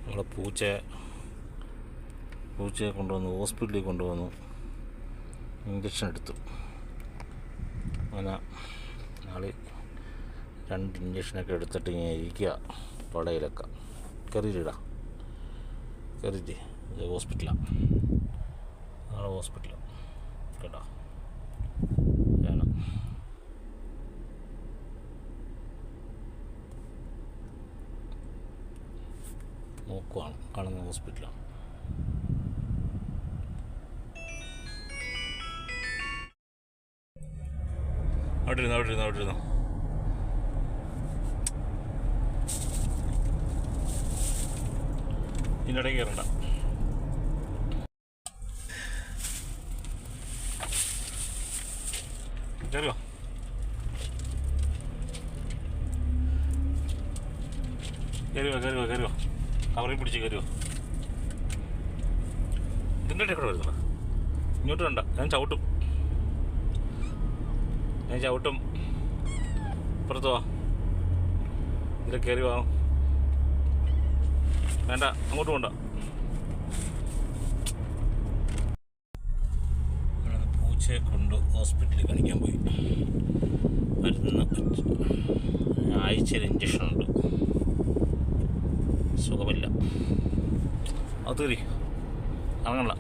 നമ്മളെ പൂച്ചയെ കൊണ്ടുവന്നു ഹോസ്പിറ്റലിൽ കൊണ്ടുവന്നു, ഇഞ്ചക്ഷൻ എടുത്തു. അങ്ങനെ നാളെ 2 ഇഞ്ചക്ഷനൊക്കെ എടുത്തിട്ട് ഇങ്ങനെ ഇരിക്കുക. പടയിലൊക്കെ കയറിയിടാ കയറിയിട്ട് ഇത് ഹോസ്പിറ്റലാണ്, നാളെ ഹോസ്പിറ്റലാണ് കേട്ടോ. വേണം നോക്കുവാണ് കാണുന്ന ഹോസ്പിറ്റലാണ്. അവിടെ ഇരുന്നോ. ഇതിൻ്റെ ഇടയ്ക്ക് കയറണ്ട. കയറുക. കവറിൽ പിടിച്ച് കയറുക. ഇതിൻ്റെ ഇടയിൽ കൂടെ വരുന്നില്ല. ഇങ്ങോട്ട് വേണ്ട, ഞാൻ ചവിട്ടും. പുറത്ത് വാ. ഇതിൽ കയറി വാ. വേണ്ട, അങ്ങോട്ട് പോണ്ട. പൂച്ചയെ കൊണ്ട് ഹോസ്പിറ്റലിൽ കാണിക്കാൻ പോയി. മരുന്ന് ആഴ്ചയിൽ ഇഞ്ചക്ഷനുണ്ട്. സുഖമില്ല. അത് കയറി ഇറങ്ങണ്ട.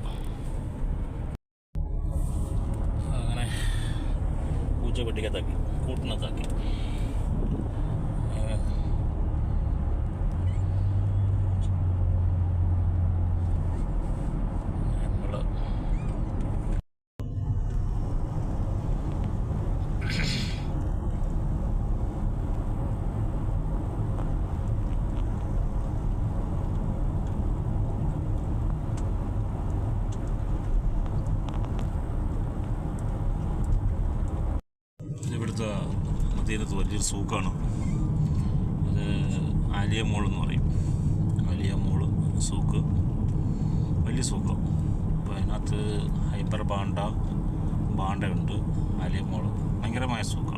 അങ്ങനെ പൂച്ച പെട്ടിക്കകത്താക്കി, കൂട്ടിനകത്താക്കി. ഇവിടുത്തെ മദീനത്ത് വലിയൊരു സൂക്കാണ്. അത് ആലിയ മോൾ എന്ന് പറയും. ആലിയ മോള് സൂക്ക്, വലിയ സൂക്കാണ്. അപ്പോൾ അതിനകത്ത് ഹൈപ്പർ ബാണ്ടയുണ്ട്. ആലിയ മോള് ഭയങ്കരമായ സൂക്കാണ്.